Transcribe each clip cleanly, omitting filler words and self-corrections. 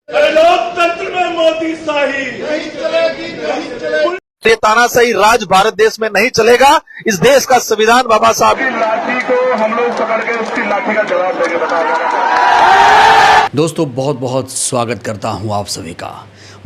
लोकतंत्र में मोदी शाही नहीं चलेगी, नहीं चलेगी। ये तानाशाही राज भारत देश में नहीं चलेगा। इस देश का संविधान बाबा साहब की लाठी को हम लोग पकड़ के उसकी लाठी का जवाब देके बताएंगे। दोस्तों बहुत बहुत स्वागत करता हूं आप सभी का।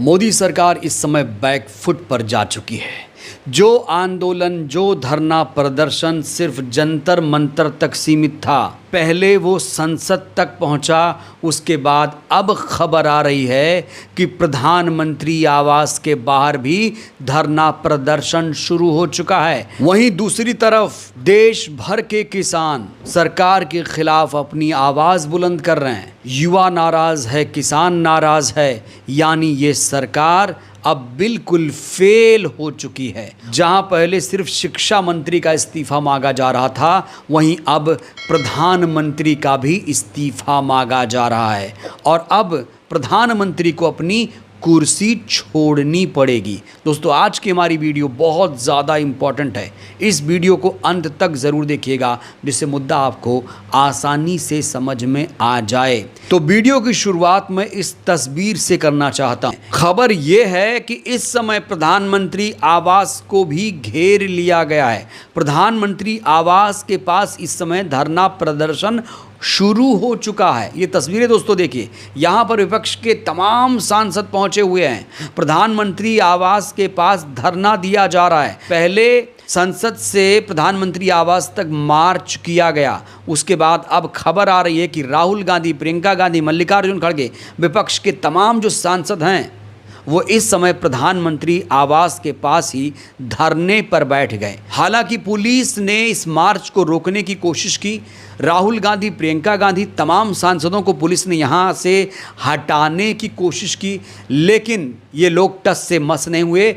मोदी सरकार इस समय बैक फुट पर जा चुकी है। जो आंदोलन, जो धरना प्रदर्शन सिर्फ जंतर मंतर तक सीमित था, पहले वो संसद तक पहुंचा। उसके बाद अब खबर आ रही है कि प्रधानमंत्री आवास के बाहर भी धरना प्रदर्शन शुरू हो चुका है। वहीं दूसरी तरफ देश भर के किसान सरकार के खिलाफ अपनी आवाज़ बुलंद कर रहे हैं। युवा नाराज है, किसान नाराज है, यानी ये सरकार अब बिल्कुल फेल हो चुकी है। जहां पहले सिर्फ शिक्षा मंत्री का इस्तीफा मांगा जा रहा था, वहीं अब प्रधानमंत्री का भी इस्तीफा मांगा जा रहा है और अब प्रधानमंत्री को अपनी कुर्सी छोड़नी पड़ेगी। दोस्तों आज की हमारी वीडियो बहुत ज़्यादा इम्पॉर्टेंट है। इस वीडियो को अंत तक ज़रूर देखिएगा, जिससे मुद्दा आपको आसानी से समझ में आ जाए। तो वीडियो की शुरुआत मैं इस तस्वीर से करना चाहता हूँ। खबर ये है कि इस समय प्रधानमंत्री आवास को भी घेर लिया गया है। प्रधानमंत्री आवास के पास इस समय धरना प्रदर्शन शुरू हो चुका है। ये तस्वीरें दोस्तों देखिए, यहाँ पर विपक्ष के तमाम सांसद पहुंचे हुए हैं। प्रधानमंत्री आवास के पास धरना दिया जा रहा है। पहले संसद से प्रधानमंत्री आवास तक मार्च किया गया। उसके बाद अब खबर आ रही है कि राहुल गांधी, प्रियंका गांधी, मल्लिकार्जुन खड़गे, विपक्ष के तमाम जो सांसद हैं वो इस समय प्रधानमंत्री आवास के पास ही धरने पर बैठ गए। हालांकि पुलिस ने इस मार्च को रोकने की कोशिश की। राहुल गांधी, प्रियंका गांधी, तमाम सांसदों को पुलिस ने यहाँ से हटाने की कोशिश की, लेकिन ये लोग टस से मस नहीं हुए।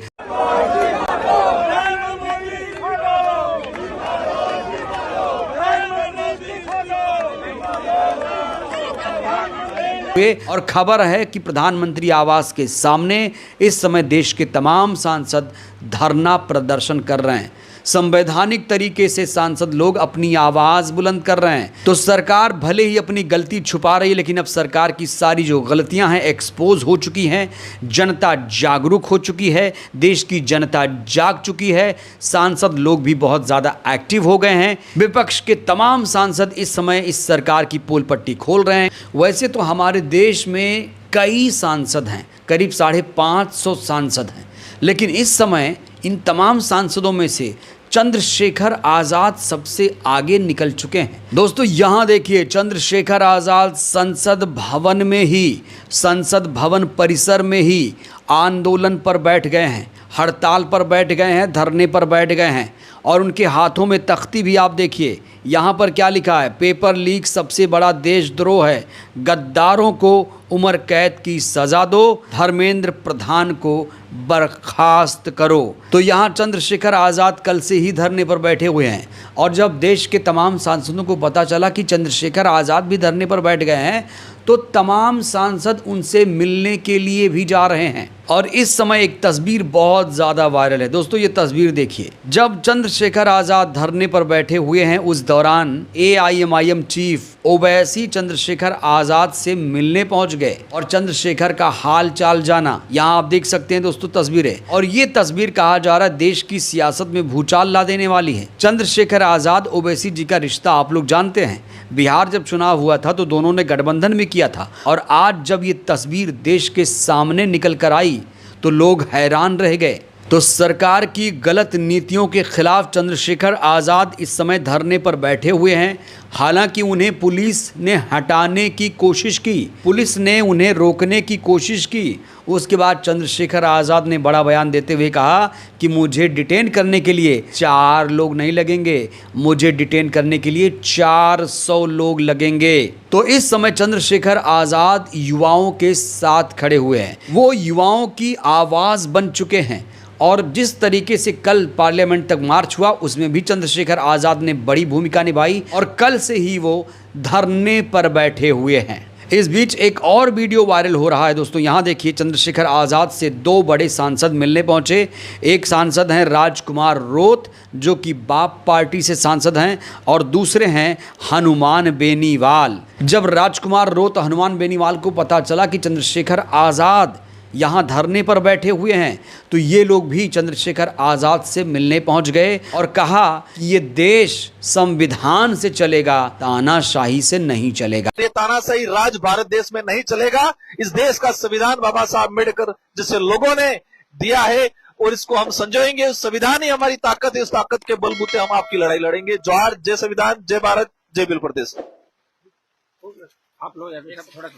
और खबर है कि प्रधानमंत्री आवास के सामने इस समय देश के तमाम सांसद धरना प्रदर्शन कर रहे हैं। संवैधानिक तरीके से सांसद लोग अपनी आवाज़ बुलंद कर रहे हैं। तो सरकार भले ही अपनी गलती छुपा रही है, लेकिन अब सरकार की सारी जो गलतियां हैं एक्सपोज हो चुकी हैं। जनता जागरूक हो चुकी है, देश की जनता जाग चुकी है, सांसद लोग भी बहुत ज़्यादा एक्टिव हो गए हैं। विपक्ष के तमाम सांसद इस समय इस सरकार की पोल पट्टी खोल रहे हैं। वैसे तो हमारे देश में कई सांसद हैं, करीब 550 सांसद हैं, लेकिन इस समय इन तमाम सांसदों में से चंद्रशेखर आज़ाद सबसे आगे निकल चुके हैं। दोस्तों यहाँ देखिए, चंद्रशेखर आज़ाद संसद भवन में ही, संसद भवन परिसर में ही आंदोलन पर बैठ गए हैं, हड़ताल पर बैठ गए हैं, धरने पर बैठ गए हैं। और उनके हाथों में तख्ती भी आप देखिए, यहाँ पर क्या लिखा है, पेपर लीक सबसे बड़ा देशद्रोह है, गद्दारों को उम्र कैद की सज़ा दो, धर्मेंद्र प्रधान को बर्खास्त करो। तो यहाँ चंद्रशेखर आज़ाद कल से ही धरने पर बैठे हुए हैं। और जब देश के तमाम सांसदों को पता चला कि चंद्रशेखर आज़ाद भी धरने पर बैठ गए हैं, तो तमाम सांसद उनसे मिलने के लिए भी जा रहे हैं। और इस समय एक तस्वीर बहुत ज़्यादा वायरल है। दोस्तों ये तस्वीर देखिए, जब चंद्रशेखर आज़ाद धरने पर बैठे हुए हैं, उस दौरान AIMIM चीफ ओवैसी चंद्रशेखर आज़ाद से मिलने पहुंच गए और चंद्रशेखर का हाल चाल जाना। यहाँ आप देख सकते हैं दोस्तों तस्वीरें। और ये तस्वीर कहा जा रहा है देश की सियासत में भूचाल ला देने वाली है। चंद्रशेखर आज़ाद, ओवैसी जी का रिश्ता आप लोग जानते हैं। बिहार जब चुनाव हुआ था तो दोनों ने गठबंधन में किया था, और आज जब ये तस्वीर देश के सामने निकल कर आई तो लोग हैरान रह गए। तो सरकार की गलत नीतियों के खिलाफ चंद्रशेखर आज़ाद इस समय धरने पर बैठे हुए हैं। हालांकि उन्हें पुलिस ने हटाने की कोशिश की, पुलिस ने उन्हें रोकने की कोशिश की। उसके बाद चंद्रशेखर आज़ाद ने बड़ा बयान देते हुए कहा कि मुझे डिटेन करने के लिए 4 लोग नहीं लगेंगे, मुझे डिटेन करने के लिए 400 लोग लगेंगे। तो इस समय चंद्रशेखर आज़ाद युवाओं के साथ खड़े हुए हैं। वो युवाओं की आवाज़ बन चुके हैं। और जिस तरीके से कल पार्लियामेंट तक मार्च हुआ, उसमें भी चंद्रशेखर आज़ाद ने बड़ी भूमिका निभाई और कल से ही वो धरने पर बैठे हुए हैं। इस बीच एक और वीडियो वायरल हो रहा है दोस्तों। यहाँ देखिए, चंद्रशेखर आज़ाद से दो बड़े सांसद मिलने पहुंचे। एक सांसद हैं राजकुमार रोत, जो कि बाप पार्टी से सांसद हैं, और दूसरे हैं हनुमान बेनीवाल। जब राजकुमार रोत हनुमान बेनीवाल को पता चला कि चंद्रशेखर आज़ाद यहाँ धरने पर बैठे हुए हैं, तो ये लोग भी चंद्रशेखर आज़ाद से मिलने पहुंच गए और कहा कि ये देश संविधान से चलेगा, तानाशाही से नहीं चलेगा। ये तानाशाही राज भारत देश में नहीं चलेगा। इस देश का संविधान बाबा साहब अम्बेडकर जिसे लोगों ने दिया है, और इसको हम संजोएंगे। संविधान ही हमारी ताकत है, इस ताकत के बलबूते हम आपकी लड़ाई लड़ेंगे। जोहार, जय संविधान, जय भारत, जय बिल प्रदेश। आप लोग थोड़ा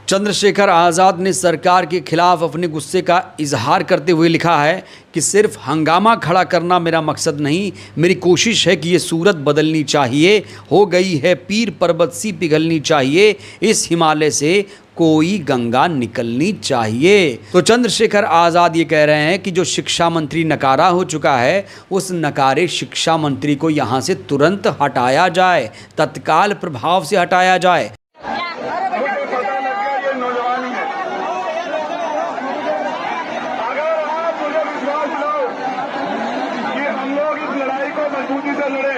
चंद्रशेखर आज़ाद ने सरकार के खिलाफ अपने गुस्से का इजहार करते हुए लिखा है कि सिर्फ हंगामा खड़ा करना मेरा मकसद नहीं, मेरी कोशिश है कि ये सूरत बदलनी चाहिए। हो गई है पीर पर्वत सी पिघलनी चाहिए, इस हिमालय से कोई गंगा निकलनी चाहिए। तो चंद्रशेखर आज़ाद ये कह रहे हैं कि जो शिक्षा मंत्री नकारा हो चुका है, उस नकारे शिक्षा मंत्री को यहाँ से तुरंत हटाया जाए, तत्काल प्रभाव से हटाया जाए। मजबूती से लड़े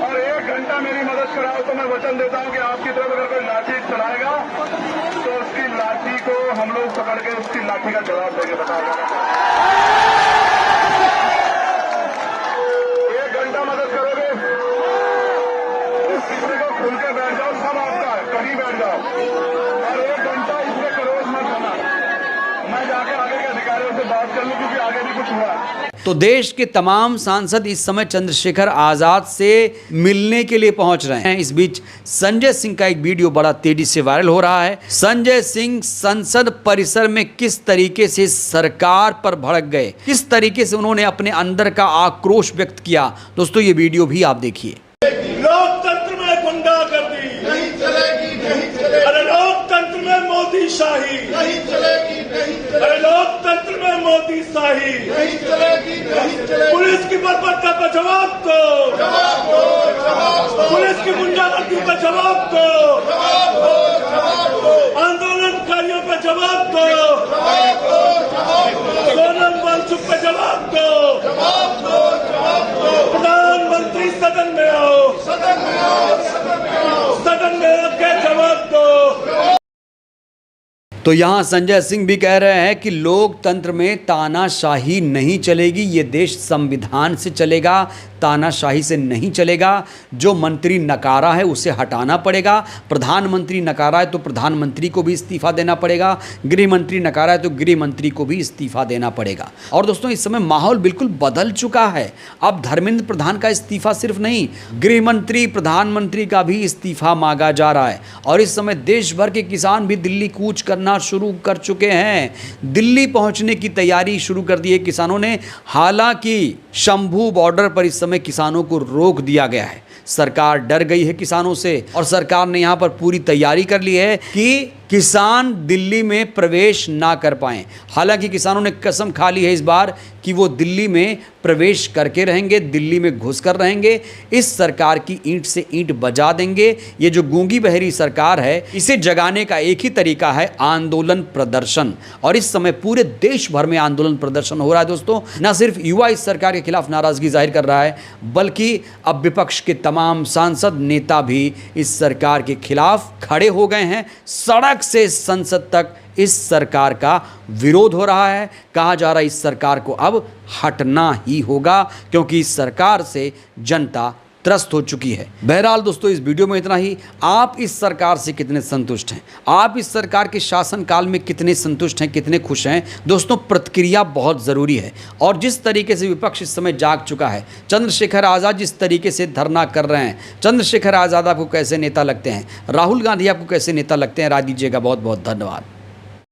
और 1 घंटा मेरी मदद कराओ तो मैं वचन देता हूं कि आपकी तरफ अगर कोई लाठी चलाएगा तो उसकी लाठी को हम लोग पकड़ के उसकी लाठी का जवाब देके बताएगा। 1 घंटा मदद करोगे, इस किसी को खुल के बैठ जाओ, सब आपका है, कहीं बैठ जाओ, और 1 घंटा इसमें क्रोध मत होना। मैं जाकर आगे के अधिकारियों से बात कर लूं, क्योंकि आगे भी कुछ हुआ। तो देश के तमाम सांसद इस समय चंद्रशेखर आज़ाद से मिलने के लिए पहुंच रहे हैं। इस बीच संजय सिंह का एक वीडियो बड़ा तेजी से वायरल हो रहा है। संजय सिंह संसद परिसर में किस तरीके से सरकार पर भड़क गए, किस तरीके से उन्होंने अपने अंदर का आक्रोश व्यक्त किया, दोस्तों ये वीडियो भी आप देखिए। लोकतंत्र में गुंडागर्दी नहीं चलेगी, नहीं चलेगी। अरे लोकतंत्र में मोदी शाही नहीं चलेगी, नहीं चलेगी। अरे लोकतंत्र में मोदी शाही नहीं चलेगी, नहीं चलेगी। पुलिस की बर्बरता पर जवाब दो, जवाब दो, जवाब दो। पुलिस की गुंडागर्दी पर जवाब दो, जवाब दो, जवाब दो। आंदोलनकारियों पर जवाब दो, जवाब दो, जवाब दो। सोनम वांगचुक पर जवाब दो, जवाब दो, जवाब दो। प्रधानमंत्री सदन में आओ, सदन में आओ, सदन में आओ, सदन में आके जवाब दो। तो यहाँ संजय सिंह भी कह रहे हैं कि लोकतंत्र में तानाशाही नहीं चलेगी, ये देश संविधान से चलेगा, तानाशाही से नहीं चलेगा। जो मंत्री नकारा है उसे हटाना पड़ेगा। प्रधानमंत्री नकारा है तो प्रधानमंत्री को भी इस्तीफा देना पड़ेगा। गृह मंत्री नकारा है तो गृह मंत्री को भी इस्तीफा देना पड़ेगा। और दोस्तों इस समय माहौल बिल्कुल बदल चुका है। अब धर्मेंद्र प्रधान का इस्तीफा सिर्फ नहीं, गृह मंत्री, प्रधानमंत्री का भी इस्तीफा मांगा जा रहा है। और इस समय देश भर के किसान भी दिल्ली कूच करना शुरू कर चुके हैं। दिल्ली पहुंचने की तैयारी शुरू कर दी है किसानों ने। हालांकि शंभू बॉर्डर पर इस समय किसानों को रोक दिया गया है। सरकार डर गई है किसानों से और सरकार ने यहां पर पूरी तैयारी कर ली है कि किसान दिल्ली में प्रवेश ना कर पाएं। हालांकि किसानों ने कसम खा ली है इस बार कि वो दिल्ली में प्रवेश करके रहेंगे, दिल्ली में घुसकर रहेंगे। इस सरकार की ईंट से ईंट बजा देंगे। ये जो गूंगी बहरी सरकार है, इसे जगाने का एक ही तरीका है, आंदोलन प्रदर्शन। और इस समय पूरे देश भर में आंदोलन प्रदर्शन हो रहा है दोस्तों। न सिर्फ युवा इस सरकार के खिलाफ नाराजगी जाहिर कर रहा है, बल्कि अब विपक्ष के तमाम सांसद, नेता भी इस सरकार के खिलाफ खड़े हो गए हैं। सड़क से संसद तक इस सरकार का विरोध हो रहा है। कहा जा रहा है इस सरकार को अब हटना ही होगा, क्योंकि इस सरकार से जनता त्रस्त हो चुकी है। बहरहाल दोस्तों इस वीडियो में इतना ही। आप इस सरकार से कितने संतुष्ट हैं, आप इस सरकार के शासनकाल में कितने संतुष्ट हैं, कितने खुश हैं, दोस्तों प्रतिक्रिया बहुत ज़रूरी है। और जिस तरीके से विपक्ष इस समय जाग चुका है, चंद्रशेखर आज़ाद जिस तरीके से धरना कर रहे हैं, चंद्रशेखर आज़ाद आपको कैसे नेता लगते हैं, राहुल गांधी आपको कैसे नेता लगते हैं, राय दीजिएगा। बहुत बहुत धन्यवाद।